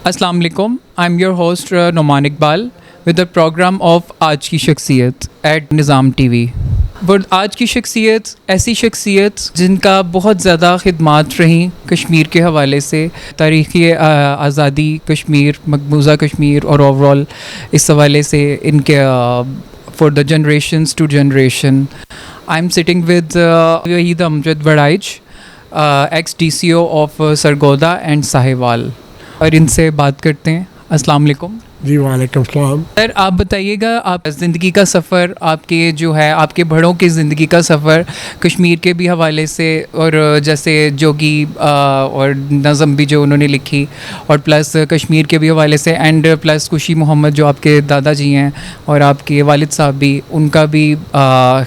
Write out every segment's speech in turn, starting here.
السلام علیکم. I am your host Noman Iqbal with the program of آج کی شخصیت ایٹ نظام ٹی وی. آج کی شخصیت ایسی شخصیت جن کا بہت زیادہ خدمات رہیں کشمیر کے حوالے سے، تاریخی آزادی کشمیر، مقبوضہ کشمیر اور اوور آل اس حوالے سے ان کے for the generations to generation. I am sitting with Waheed Amjad Warraich, ex D C O of Sargodha and Sahiwal, اور ان سے بات کرتے ہیں. السلام علیکم. جی وعلیکم السلام. سر آپ بتائیے گا، آپ زندگی کا سفر، آپ کے جو ہے آپ کے بڑوں کی زندگی کا سفر کشمیر کے بھی حوالے سے، اور جیسے جوگی اور نظم بھی جو انہوں نے لکھی، اور پلس کشمیر کے بھی حوالے سے، اینڈ پلس خوشی محمد جو آپ کے دادا جی ہیں اور آپ کے والد صاحب بھی، ان کا بھی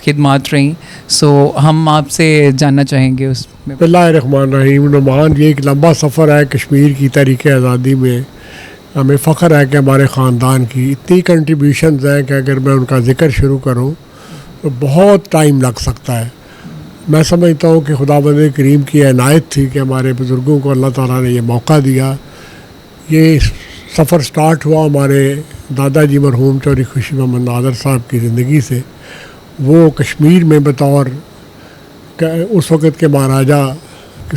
خدمات رہیں. سو ہم آپ سے جاننا چاہیں گے اس میں. بسم اللہ الرحمن الرحیم. نعمان، یہ ایک لمبا سفر ہے کشمیر کی تحریک آزادی میں. ہمیں فخر ہے کہ ہمارے خاندان کی اتنی کنٹریبیوشنز ہیں کہ اگر میں ان کا ذکر شروع کروں تو بہت ٹائم لگ سکتا ہے. میں سمجھتا ہوں کہ خداوند کریم کی عنایت تھی کہ ہمارے بزرگوں کو اللہ تعالیٰ نے یہ موقع دیا. یہ سفر سٹارٹ ہوا ہمارے دادا جی مرحوم چودھری خوشی محمد نادر صاحب کی زندگی سے. وہ کشمیر میں بطور اس وقت کے مہاراجہ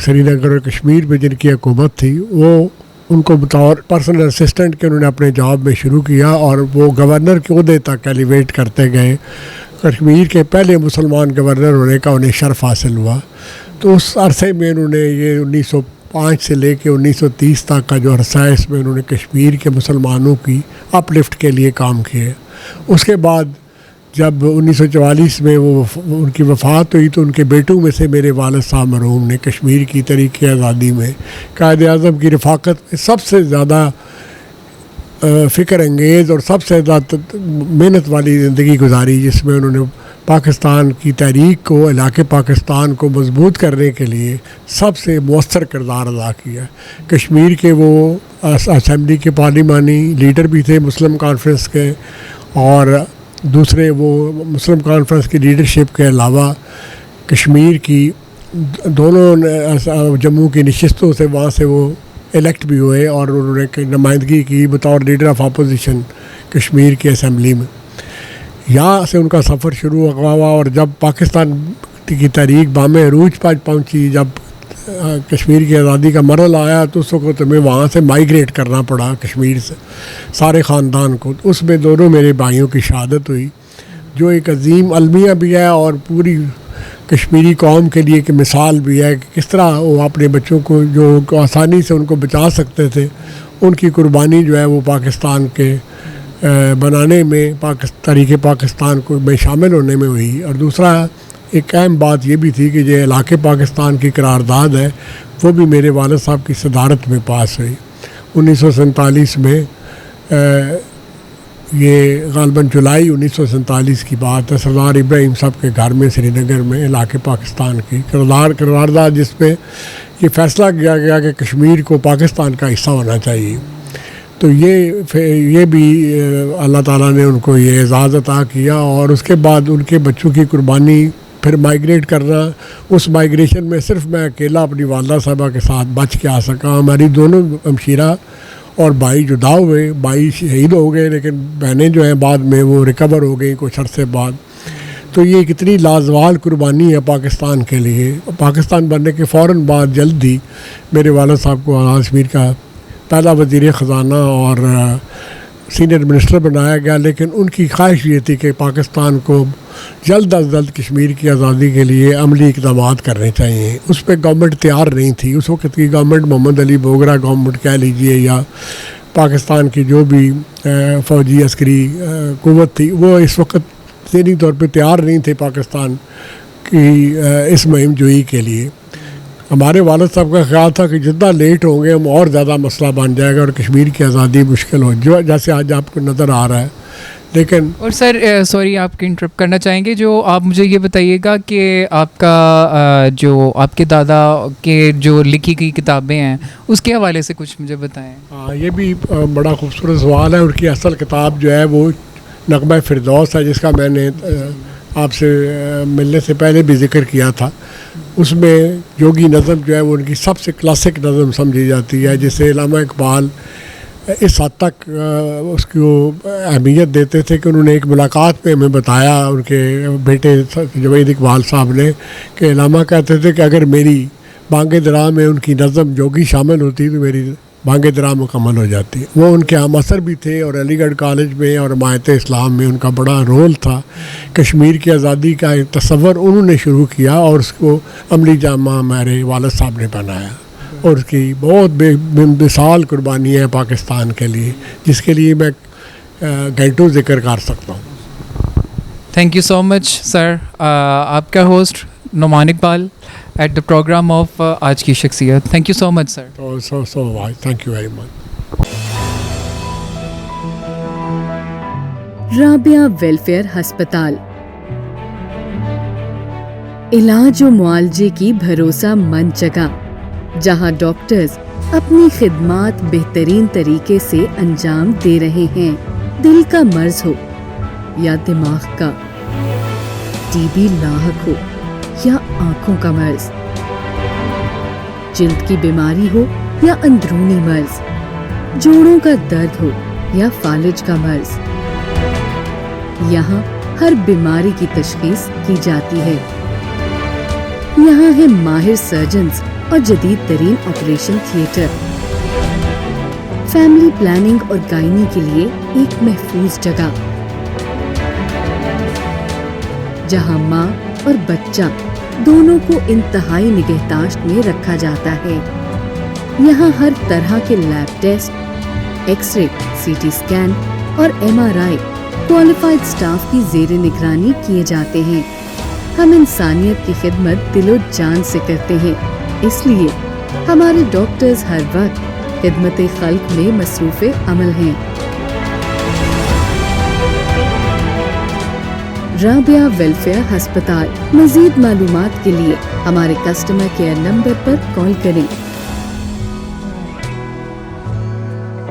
سری نگر اور کشمیر میں جن کی حکومت تھی، وہ ان کو بطور پرسنل اسسٹنٹ کے انہوں نے اپنے جاب میں شروع کیا، اور وہ گورنر کے عہدے تک ایلیویٹ کرتے گئے. کشمیر کے پہلے مسلمان گورنر ہونے کا انہیں شرف حاصل ہوا. تو اس عرصے میں انہوں نے یہ 1905 سے لے کے 1930 تک کا جو عرصہ ہے، اس میں انہوں نے کشمیر کے مسلمانوں کی اپ لفٹ کے لیے کام کیے. اس کے بعد جب 1944 میں ان کی وفات ہوئی تو ان کے بیٹوں میں سے میرے والد صاحب مرحوم نے کشمیر کی تحریک آزادی میں قائد اعظم کی رفاقت میں سب سے زیادہ فکر انگیز اور سب سے زیادہ محنت والی زندگی گزاری، جس میں انہوں نے پاکستان کی تحریک کو، علاقے پاکستان کو مضبوط کرنے کے لیے سب سے مؤثر کردار ادا کیا. کشمیر کے وہ اسمبلی کے پارلیمانی لیڈر بھی تھے مسلم کانفرنس کے، اور دوسرے وہ مسلم کانفرنس کی لیڈرشپ کے علاوہ کشمیر کی دونوں جموں کی نشستوں سے وہاں سے وہ الیکٹ بھی ہوئے، اور انہوں نے نمائندگی کی بطور لیڈر آف اپوزیشن کشمیر کی اسمبلی میں. یہاں سے ان کا سفر شروع ہوا، اور جب پاکستان کی تحریک بام عروج پر پہنچی، جب کشمیر کی آزادی کا مرحلہ آیا، تو اس وقت ہمیں وہاں سے مائیگریٹ کرنا پڑا کشمیر سے سارے خاندان کو. اس میں دونوں میرے بھائیوں کی شہادت ہوئی، جو ایک عظیم المیہ بھی ہے اور پوری کشمیری قوم کے لیے ایک مثال بھی ہے کہ کس طرح وہ اپنے بچوں کو جو آسانی سے ان کو بچا سکتے تھے، ان کی قربانی جو ہے وہ پاکستان کے بنانے میں، تحریک پاکستان کو میں شامل ہونے میں ہوئی. اور دوسرا ایک اہم بات یہ بھی تھی کہ جو علاقے پاکستان کی قرارداد ہے، وہ بھی میرے والد صاحب کی صدارت میں پاس ہوئی. 1947 میں یہ غالباً جولائی 1947 کی بات ہے. سردار ابراہیم صاحب کے گھر میں سری نگر میں علاقے پاکستان کی قرارداد، جس پہ یہ فیصلہ کیا گیا کہ کشمیر کو پاکستان کا حصہ ہونا چاہیے. تو یہ بھی اللہ تعالیٰ نے ان کو یہ اعزاز عطا کیا، اور اس کے بعد ان کے بچوں کی قربانی، پھر مائیگریٹ کرنا. اس مائیگریشن میں صرف میں اکیلا اپنی والدہ صاحبہ کے ساتھ بچ کے آ سکا. ہماری دونوں ہمشیرہ اور بھائی جدا ہوئے، بھائی شہید ہو گئے، لیکن بہنیں جو ہیں بعد میں وہ ریکور ہو گئیں کچھ عرصے بعد. تو یہ کتنی لازوال قربانی ہے پاکستان کے لیے. پاکستان بننے کے فوراً بعد جلد ہی میرے والد صاحب کو آزاد کشمیر کا پہلا وزیر خزانہ اور سینئر منسٹر بنایا گیا، لیکن ان کی خواہش یہ تھی کہ پاکستان کو جلد از جلد کشمیر کی آزادی کے لیے عملی اقدامات کرنے چاہیے. اس پہ گورنمنٹ تیار نہیں تھی. اس وقت کی گورنمنٹ، محمد علی بوگرا گورنمنٹ کہہ لیجئے، یا پاکستان کی جو بھی فوجی عسکری قوت تھی، وہ اس وقت ذہنی طور پہ تیار نہیں تھے پاکستان کی اس مہم جوئی کے لیے. ہمارے والد صاحب کا خیال تھا کہ جتنا لیٹ ہوں گے ہم اور زیادہ مسئلہ بن جائے گا اور کشمیر کی آزادی مشکل ہو، جو جیسے آج آپ کو نظر آ رہا ہے. لیکن اور سر سوری آپ کو انٹرپٹ کرنا چاہیں گے، جو آپ مجھے یہ بتائیے گا کہ آپ کا جو آپ کے دادا کے جو لکھی گئی کتابیں ہیں، اس کے حوالے سے کچھ مجھے بتائیں. ہاں، یہ بھی بڑا خوبصورت سوال ہے. ان کی اصل کتاب جو ہے وہ نغمہ فردوس ہے، جس کا میں نے آپ سے ملنے سے پہلے بھی ذکر کیا تھا. اس میں جوگی نظم جو ہے وہ ان کی سب سے کلاسک نظم سمجھی جاتی ہے، جسے علامہ اقبال اس حد تک اس کی وہ اہمیت دیتے تھے کہ انہوں نے ایک ملاقات میں ہمیں بتایا ان کے بیٹے جوید اقبال صاحب نے کہ علامہ کہتے تھے کہ اگر میری بانگ درا میں ان کی نظم جوگی شامل ہوتی تو میری بانگ درا مکمل ہو جاتی. وہ ان کے ہم اثر بھی تھے اور علی گڑھ کالج میں اور حمایت اسلام میں ان کا بڑا رول تھا. کشمیر کی آزادی کا ایک تصور انہوں نے شروع کیا اور اس کو عملی جامہ ہمارے والد صاحب نے بنایا اور اس کی بہت بے مثال قربانی ہے پاکستان کے لیے جس کے لیے میں گھنٹوں ذکر کر سکتا ہوں. Thank you so much sir. آپ کا host Noman Iqbal at the program of آج کی شخصیت. Thank you so much sir. Thank you very much. Rabia welfare ہسپتال علاج و معالجے کی بھروسہ مند جگہ جہاں ڈاکٹرز اپنی خدمات بہترین طریقے سے انجام دے رہے ہیں. دل کا مرض ہو یا دماغ کا، ٹی بی لاحق ہو یا آنکھوں کا مرض، جلد کی بیماری ہو یا اندرونی مرض، جوڑوں کا درد ہو یا فالج کا مرض، یہاں ہر بیماری کی تشخیص کی جاتی ہے. یہاں ہے ماہر سرجنز اور جدید ترین آپریشن تھیٹر. فیملی پلاننگ اور گائنی کے لیے ایک محفوظ جگہ جہاں ماں اور بچہ دونوں کو انتہائی نگہداشت میں رکھا جاتا ہے. یہاں ہر طرح کے lab test, X ray, C T scan اور M R I qualified staff کی زیر نگرانی کیے جاتے ہیں. ہم انسانیت کی خدمت دل و جان سے کرتے ہیں، اس لیے ہمارے ڈاکٹرز ہر وقت خدمت خلق میں مصروف عمل ہیں. رابعہ ویلفیئر ہسپتال. مزید معلومات کے لیے ہمارے کسٹمر کیئر نمبر پر کال کریں